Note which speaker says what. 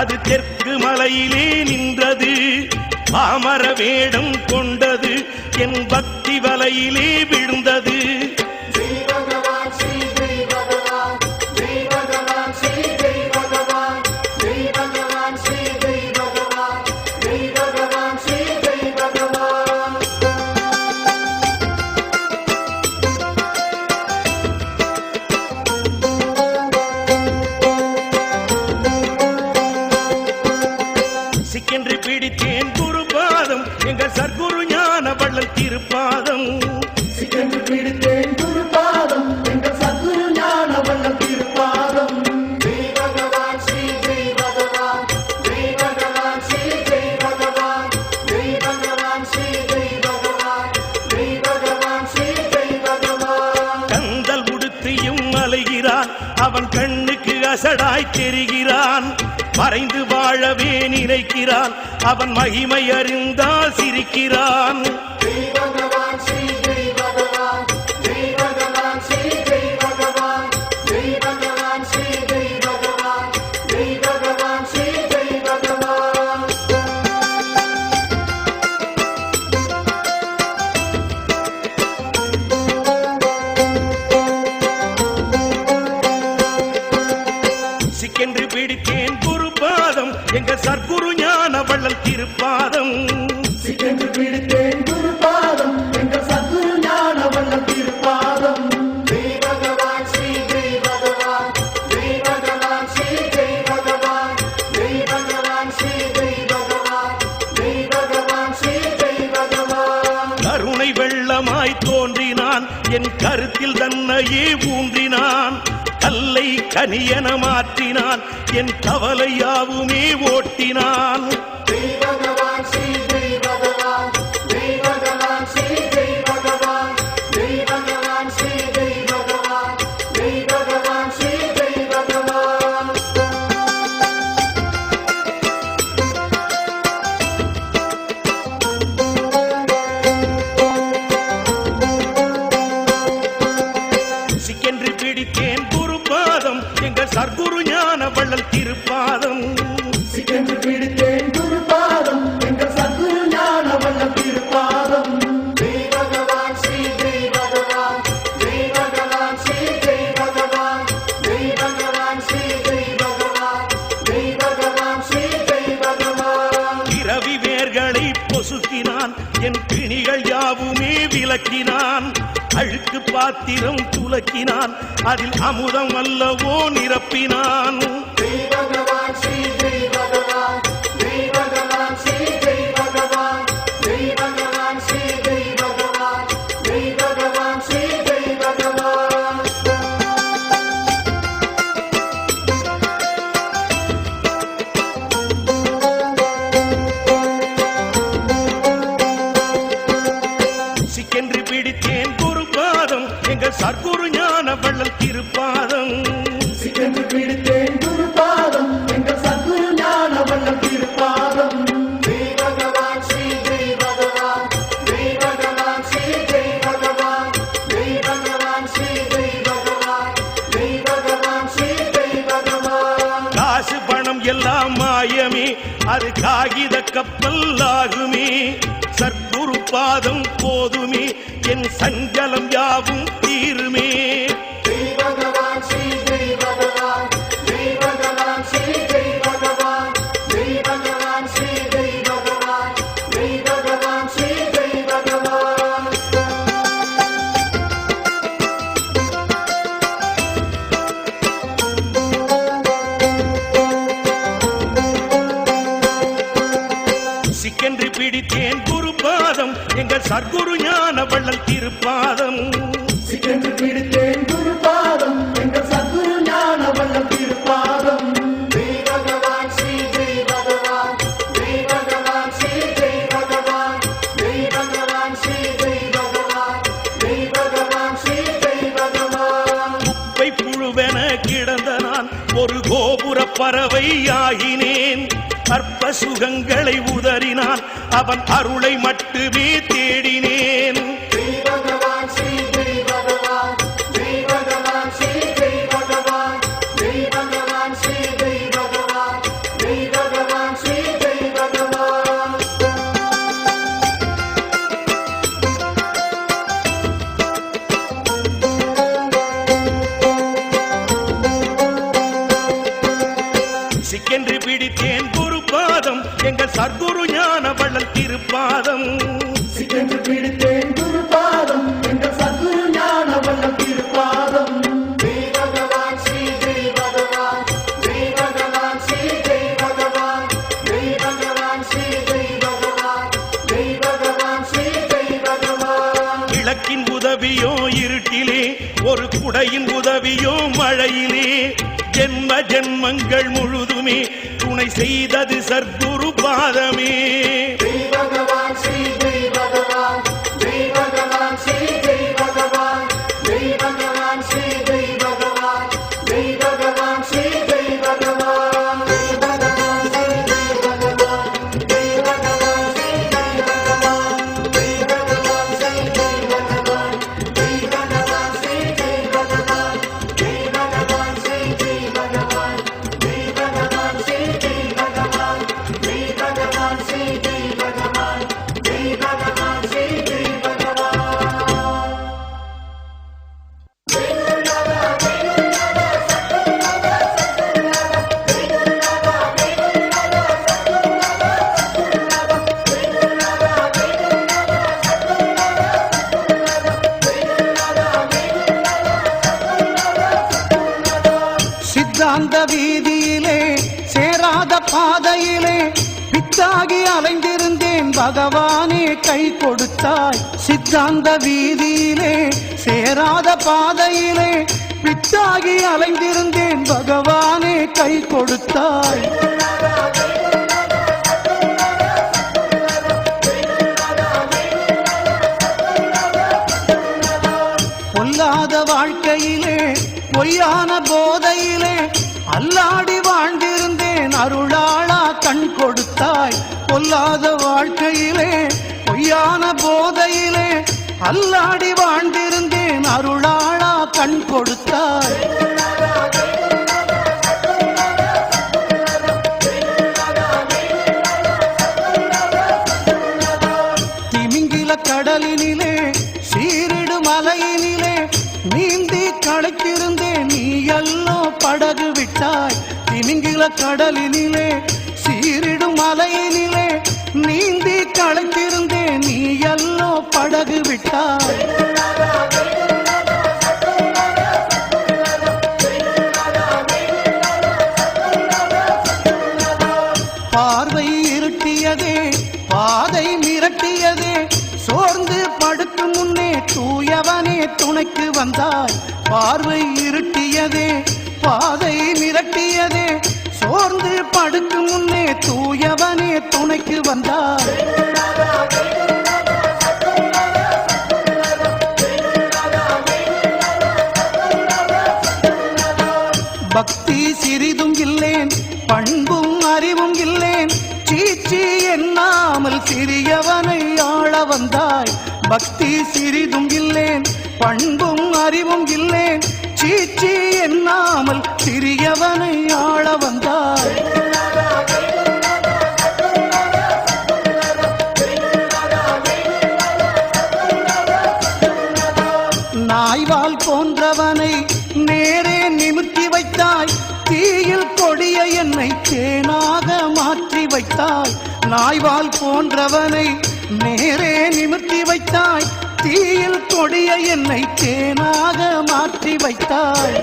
Speaker 1: அது தெற்கு மலையிலே நின்றது, பாமர வேடம் கொண்டது, என் பக்தி வலையிலே விழுந்தது. சிக்கென்று பிடித்தேன் குருபாதம், எங்கள் சர்க்குரு ஞான வள்ளல் திருப்பாதம்.
Speaker 2: சிக்கென்று பிடித்தேன் குருபாதம், எங்கள் சர்க்குரு ஞான வள்ளல் திருப்பாதம். ஜெய் பகவான் ஸ்ரீ ஜெய் பகவான், ஜெய் பகவான் ஸ்ரீ ஜெய் பகவான், ஜெய் பகவான் ஸ்ரீ ஜெய் பகவான், ஜெய் பகவான் ஸ்ரீ ஜெய் பகவான்.
Speaker 1: கந்தல் உடுத்தியும் அலைகிறான், அவன் கண்ணுக்கு அசடாய் தெரிகிறான். மறைந்து வாழவே நினைக்கிறான், அவன் மகிமை அறிந்தால் சிரிக்கிறான்.
Speaker 2: ஜெய் பகவான் ஸ்ரீ ஜெய் பகவான், ஜெய் பகவான் ஸ்ரீ ஜெய் பகவான், ஜெய் பகவான் ஸ்ரீ ஜெய் பகவான், ஜெய் பகவான் ஸ்ரீ ஜெய் பகவான். சிக்கென்று
Speaker 1: பிடித்தேன் குருபாதம், எங்கள் சர்க்குரு ஞான வள்ளல் திருப்பாதம்.
Speaker 2: சிக்கென்று பிடித்தேன் குருபாதம், எங்கள் சர்க்குரு ஞான வள்ளல் திருப்பாதம். ஜெய் பகவான் ஸ்ரீ ஜெய் பகவான், ஜெய் பகவான் ஸ்ரீ ஜெய் பகவான், ஜெய் பகவான் ஸ்ரீ ஜெய் பகவான், ஜெய் பகவான் ஸ்ரீ ஜெய் பகவான்.
Speaker 1: கருணை வெள்ளமாய் தோன்றினான், என் கருத்தில் தன்னையே ஊன்றினான். கல்லை கனியன மாற்றினான், என் கவலையாவுமே ஓட்டினான்.
Speaker 2: ஜெய் பகவான் ஸ்ரீ ஜெய் பகவான், ஜெய் பகவான் ஸ்ரீ ஜெய் பகவான், ஜெய் பகவான் ஸ்ரீ ஜெய் பகவான், ஜெய் பகவான் ஸ்ரீ ஜெய் பகவான். சிக்கென்று
Speaker 1: பிடித்தேன் குருபாதம், எங்கள் சர்க்குரு ஞான வள்ளல் திருப்பாதம்.
Speaker 2: சிக்கென்று பிடித்தேன் குருபாதம், எங்கள் சர்க்குரு ஞான வள்ளல் திருப்பாதம். ஜெய் பகவான் ஸ்ரீ ஜெய் பகவான், ஜெய் பகவான் ஸ்ரீ ஜெய் பகவான், ஜெய் பகவான் ஸ்ரீ ஜெய் பகவான், ஜெய் பகவான் ஸ்ரீ ஜெய் பகவான்.
Speaker 1: இரவி வேர்களை பொசுக்கினான், என் பிணிகள் யாவுமே விலக்கினான். அழுக்கு பாத்திரம் துலக்கினான், அதில் அமுதம் அல்லவோ நிரப்பினான்.
Speaker 2: ஜெய் பகவான் ஸ்ரீ ஜெய் பகவான், ஜெய் பகவான் ஸ்ரீ ஜெய் பகவான், ஜெய் பகவான் ஸ்ரீ ஜெய் பகவான், ஜெய் பகவான் ஸ்ரீ ஜெய் பகவான்.
Speaker 1: சிக்கென்று பிடித்தேன் குருபாதம், எங்கள் சர்க்குரு ஞான வள்ளல் திருப்பாதம்.
Speaker 2: சிக்கென்று பிடித்தேன் குருபாதம், எங்கள் சர்க்குரு ஞான வள்ளல் திருப்பாதம். ஜெய் பகவான் ஸ்ரீ ஜெய் பகவான், ஜெய் பகவான் ஸ்ரீ ஜெய் பகவான், ஜெய் பகவான் ஸ்ரீ ஜெய் பகவான், ஜெய் பகவான் ஸ்ரீ ஜெய் பகவான்.
Speaker 1: காசு பணம் எல்லாம் மாயமே, அது காகித கப்பல் ஆகுமே. சர்க்குரு பாதம் போதுமே, என் சஞ்சலம் யாவும் தீருமே.
Speaker 2: ஜெய் பகவான் ஸ்ரீ ஜெய் பகவான், ஜெய் பகவான் ஸ்ரீ ஜெய் பகவான், ஜெய் பகவான் ஸ்ரீ ஜெய் பகவான், ஜெய் பகவான் ஸ்ரீ ஜெய் பகவான்.
Speaker 1: சிக்கென்று பிடித்தேன் குருபாதம், எங்கள் சர்க்குரு ஞான வள்ளல் திருப்பாதம்.
Speaker 2: சிக்கென்று பிடித்தேன் குருபாதம், எங்கள் சர்க்குரு ஞான வள்ளல் திருப்பாதம். ஜெய் பகவான் ஸ்ரீ ஜெய் பகவான், ஜெய் பகவான் ஸ்ரீ ஜெய் பகவான், ஜெய் பகவான் ஸ்ரீ ஜெய் பகவான், ஜெய் பகவான் ஸ்ரீ ஜெய் பகவான்.
Speaker 1: குப்பை புழுவென கிடந்த நான் ஒரு கோபுர பறவை ஆகினேன். அற்ப சுகங்களை உதறினான், அவன் அருளை மட்டுமே தேடினேன்.
Speaker 2: ஜெய் பகவான் ஸ்ரீ ஜெய் பகவான், ஜெய் பகவான் ஸ்ரீ ஜெய் பகவான், ஜெய் பகவான் ஸ்ரீ ஜெய் பகவான், ஜெய்
Speaker 1: பிடித்தேன் குருபாதம் எங்கள் சர்க்குரு ஞான வள்ளல் திருப்பாதம்.
Speaker 2: சிக்கென்று பிடித்தேன் குருபாதம் எங்கள் சத்குரு ஞான வள்ளல் திருப்பாதம். ஜெய் பகவான் ஸ்ரீ ஜெய் பகவான், ஜெய் பகவான் ஸ்ரீ ஜெய் பகவான், ஜெய் பகவான் ஸ்ரீ ஜெய் பகவான், ஜெய் பகவான் ஸ்ரீ ஜெய் பகவான்.
Speaker 1: விளக்கின் உதவியோ இருட்டிலே, ஒரு குடையின் உதவியோ மழையிலே, ஜென்ம ஜென்மங்கள் முழுதுமே துணை செய்தது சர்க்குரு பாதமே.
Speaker 2: ஜெய் பகவான் ஸ்ரீ ஜெய் பகவான், ஜெய் பகவான் ஸ்ரீ ஜெய் பகவான், ஜெய் பகவான் ஸ்ரீ ஜெய் பகவான், ஜெய் பகவான் ஸ்ரீ ஜெய் பகவான், ஜெய் பகவான் ஸ்ரீ ஜெய் பகவான், ஜெய் பகவான் ஸ்ரீ ஜெய் பகவான், ஜெய் பகவான் ஸ்ரீ ஜெய் பகவான், ஜெய் பகவான் ஸ்ரீ ஜெய் பகவான், ஜெய் பகவான் ஸ்ரீ ஜெய் பகவான், ஜெய் பகவான் ஸ்ரீ ஜெய் பகவான், ஜெய் பகவான் ஸ்ரீ ஜெய் பகவான், ஜெய் பகவான் ஸ்ரீ ஜெய்
Speaker 3: சித்தாந்த வீதியிலே சேராத பாதையிலே பித்தாகி அலைந்திருந்தேன் பகவானே கை கொடுத்தாய். சித்தாந்த வீதியிலே சேராத பாதையிலே பித்தாகி அலைந்திருந்தேன் பகவானே கை கொடுத்தாய். பொல்லாத வாழ்க்கையிலே பொய்யான போதையிலே அல்லாடி வாழ்ந்திருந்தேன் அருளாளா கண் கொடுத்தாய். பொல்லாத வாழ்க்கையிலே பொய்யான போதையிலே அல்லாடி வாழ்ந்திருந்தேன் அருளாளா கண் கொடுத்தாய். திமிங்கில கடலினிலே சீரிடு மலையினிலே நீந்தி களைத்திருந்தேன் நீ எல்லோ படகு விட்டாய். திமிங்கில கடலினிலே சீரிடும் மலையினிலே நீந்தி களைத்திருந்தேன் நீ எல்லோ படகு விட்டாய். பார்வை இருட்டியதே, பாதை மிரட்டியதே, சோர்ந்து படுக்கும் முன்னே தூயவனே துணைக்கு வந்தாய். பார்வை இருட்டியதே, பாதை மிரட்டியதே, சோர்ந்து படுக்கும் முன்னே தூயவனே துணைக்கு வந்தாய். பக்தி சிறிதும் இல்லேன், பண்பும் அறிவும் இல்லேன், சீச்சி எண்ணாமல் சிறியவனை ஆள வந்தாய். பக்தி சிறிதும் இல்லேன், பண்பும் அறிவும் இல்லேன், சீச்சி எண்ணாமல் சிறியவனை ஆள வந்தாய். நாய்வால் போன்றவனை நேரே நிமிர்த்தி வைத்தாய். தீயில் கொடிய என்னை தேனாக மாற்றி வைத்தாய். நாய்வால் போன்றவனை நேரே நிமிர்த்தி வைத்தாய். தீயில் கொடிய என்னை தேனாக மாற்றி வைத்தாய்.